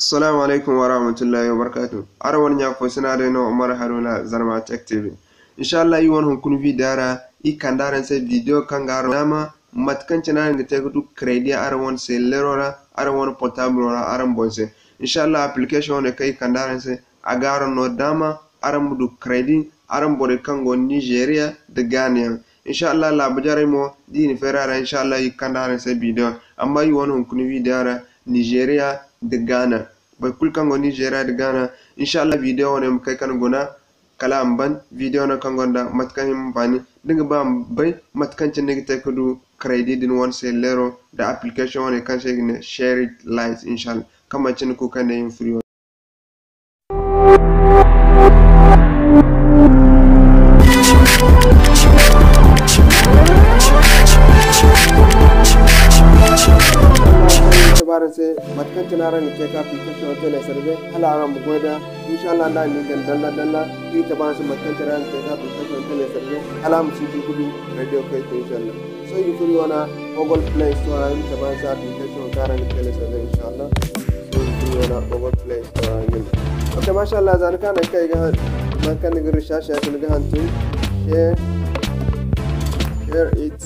Assalamu alaikum wa rahmatullahi wa barakatuh. Arawan ya fo sinare no Umar Haruna Zarma Tech TV. Inshallah yi won hun vidara I kandaran se video kangaro nama matkan chana ngi tegudu credit arawan se lerora arawan portable ora aram bonse. Inshallah application ne kai kandaran se agaro no dama aram du credit aram bore kango Nigeria de Ghana. Inshallah la bajare mo dini ferara inshallah yi kandaran se video amma yi won hun vidara Nigeria de Ghana. Bai kulkango Nigeria de Ghana inshallah video ne kai kan gona kala amban video na kan gonda matkan himbani dinga ba bai matkan cin ne ta kudu credit din one say lero da application ne kan sai ne share it light inshallah kama cin ku kan yin free se matkan tinara ni ke ka application tele serve hala aram goda inshallah da ni gan dalla ki tabana se matkan tinara ni ke ka application tele serve hala mu siti kudu radio kai inshallah so you free wana Google Play Store ni tabana se application kara ni tele serve inshallah so you free wana Google Play Store ni okay mashallah zan kan kai ga matkan ni risha sha ni ga hantu share it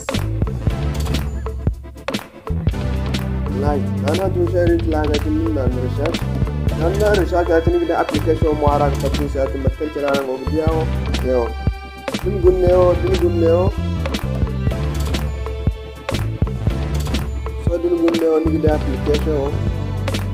like ana to share it like at min nan research nan na research at ni da application mo ara ka tu sa at matkan tira ngo biao yo din gunneo so din gunneo ni da application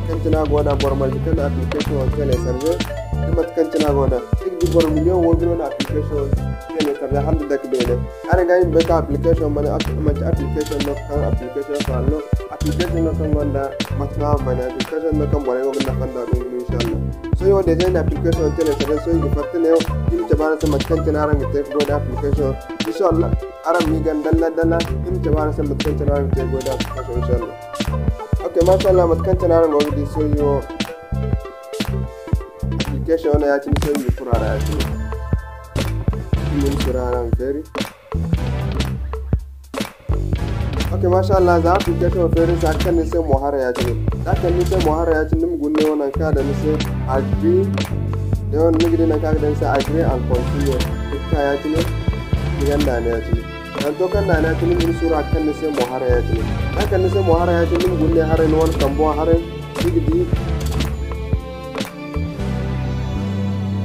kan tana goda bormal kan application tele server ni matkan tana goda tik di bor million wogro na application tele server hande dak bele ara ga in beta application man application no kan application fa no application no kan gonda matna bana application no kan bore go na fanda do inshallah so yo design application tele server so you fatte ne in tabara se matkan tana ran te go da application inshallah aram mi gan dalla in tabara se matkan tana ran te go da application inshallah okay mashallah matkan tana ran go di so yo application ya tin so you furara ya tin min furara very okay mashallah za application fere sa kan ne sai mohara ya ce da kan ne sai mohara ya ce nim gunne wannan ka da ne sai agree da wannan nigide na ka da sai agree and continue ka ya ce digan da ne ya ce dan to kan da ne ce nim sura kan ne sai mohara ya ce da kan ne sai mohara ya ce nim gunne hare ne wannan tambo hare digidi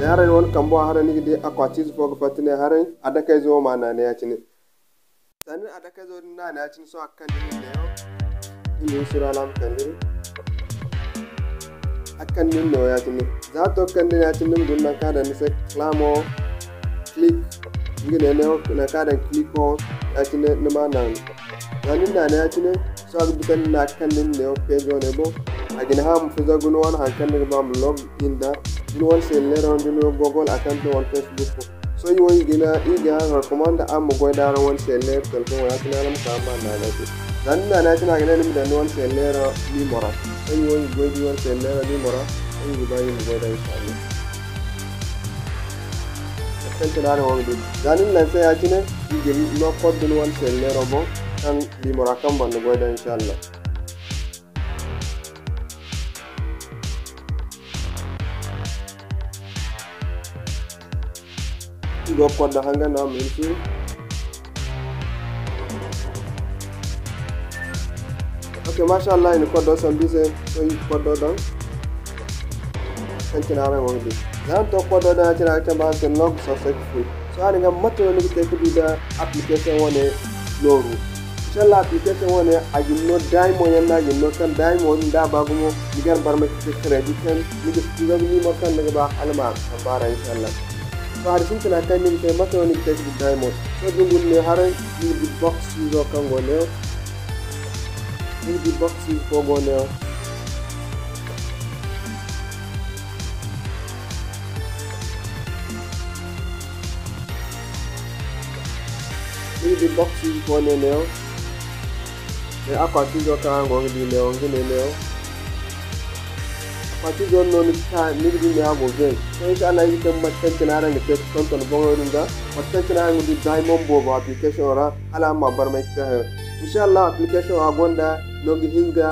da hare wannan tambo hare nigide akwati zo ga fatine hare adaka zo mana ne ya ce sanin a daga zo na na cin so akan din da yau in sura lam kan din akan din no ya tin za to kan din ya tin dum gunna ka da ni sai clamo click ngine ne na ka da click on ya tin ne ma nan sanin na ya tin so ga bitan na kan din ne page on ebo agin ha mu fuza gun wan han kan ba mu log in da din wan sai le ron din Google account on Facebook so you want gina iga recommend am go da ran seller telefon ya tana ram ka ma na na dan na tana gina ni da wan seller ni mora so you want go di wan seller ni mora so you buy ni go da inshallah kan tana ran wani dan nan sai ya kine iga no code din wan seller robo kan di mora kan ban go da inshallah go koda hanga na minsu okay mashallah in kodo sambise so in kodo don kantina ran wonde dan to kodo da tira ta ba se log successful so ani ga mato ni te ko da application wone loru inshallah application wone agi no daimo yanda gi no kan daimo nda ba gumo digar barma ke credit kan ni ga ni mo kan daga ba alma bara inshallah so har sun tana kan ni sai mata wani take the diamond so dungun ne har ni the box zo kan gone ni the box ko gone ni the box ko ne ne akwati zo kan gone di ne on ne pati don no ka ni di ne abo gen so inshallah yi kan matkan tinara ne ke konton bongo runga matkan tinara ngi diamond bobo application ra ala ma bar mai ta inshallah application agonda no gi hinga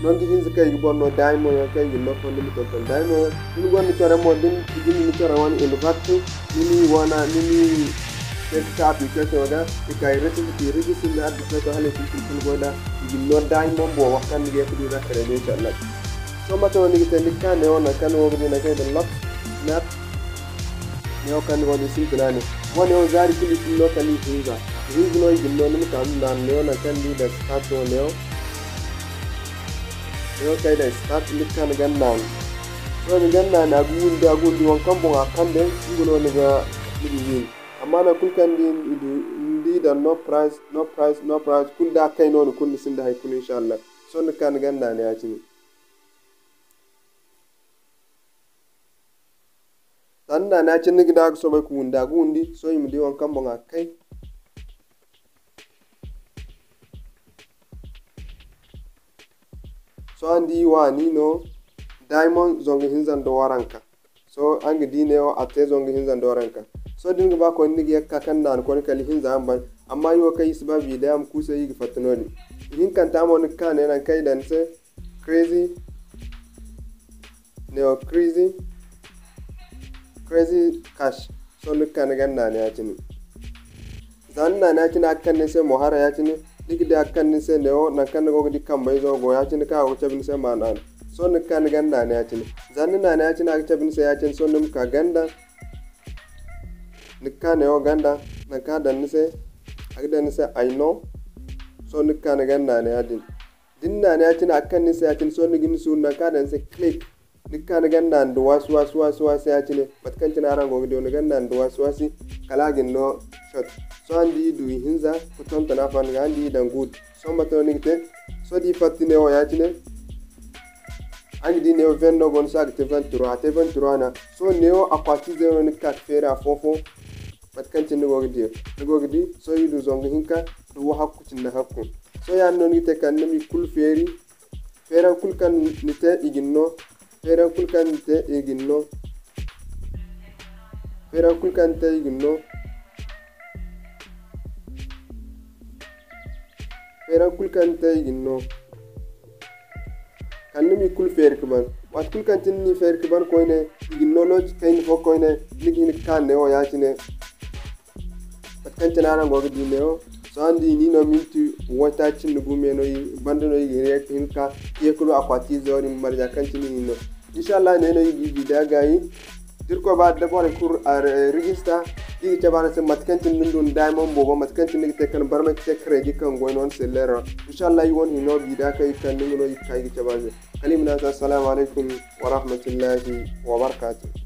non di hinza kay bonno daimo kay no ko ni to daimo ni gon chora mo din ni chora wan in fakti ni wana ni ta application da kay register na application hale ci goda no daimo bo wakkan ni ko dina kare insha Allah so mato ni tendi kan ne ona kan wo ni kay da lock snap ne kan wo ni simplani woni o zari kili no kan ni hinza no igno ni kan nan ne ona kan di da start ne yo kay da start likan gannan so ni gannan agundi won kambo akande ngulo ni ga ni amma na kulkan di da no price kul da kay non kun sinda hay kun inshallah so ni kan gannan ya ci tanda na ci ni da so ba ku nda gundi so yimi di won kambo akay so andi wani no diamond zongi hinzan do waranka so angi dine o ate zongi hinzan do waranka so dinga ba ko nigi yakka kan nan ko kali hinza amban amma yo kai isba bi da am kusa yi fatunoni hin kan tamo ni kan nan kai dan se crazy cash so ni kan ganna ne ya tini zanna na tini akkan ne se mohara ya tini digi da kan ni se ne o na kan go di kan bai zo go ya cin ka go cebin se manan so ni kan ganda ne ya cin zanni na ne ya cin aka cebin se ya cin so nim ka ganda ni kan ne o ganda na ka dan ni se aka dan ni se I know so ni kan ganda ne ya din na ne ya cin akan ni se ya cin so ni gin su na ka dan se click ni kan ganda ndo wasu ya cin batkan cin aran go di ni ganda ndo wasu kala gin no shot so andi du hinza ko tonta na fan andi dan good so mato ni te so di fatine o ya tine andi di ne o venno gon sa te 23 na so ne o akwati zero ni kat fera fofo pat kan tin go gidi so yidu zong hinka du hakku tin na hakku so ya non ni te kan mi kul fera kul kan ni te iginno fera kul kan te iginno fera kul kan tay ginno kan mi kul fer kiban wat kul kan tin ni fer kiban ko ne ginno lo kain fo ko ne ni kan ne o ya tine pat kan tin ana go di ne o so andi ni no mintu wata tin bu me no bando no yi hinka yekulu akwati zori marja kan tin ni no inshallah ne no yi bida gayi dirko ba da bore kur register digi tabana se matkantin nundun diamond bobo matkantin ngi tekan barma tekre gi kan goynon se lero inshallah yi won hino bi da kay kan nuno yi kay gi tabaze kalimna assalamu alaikum wa rahmatullahi wa barakatuh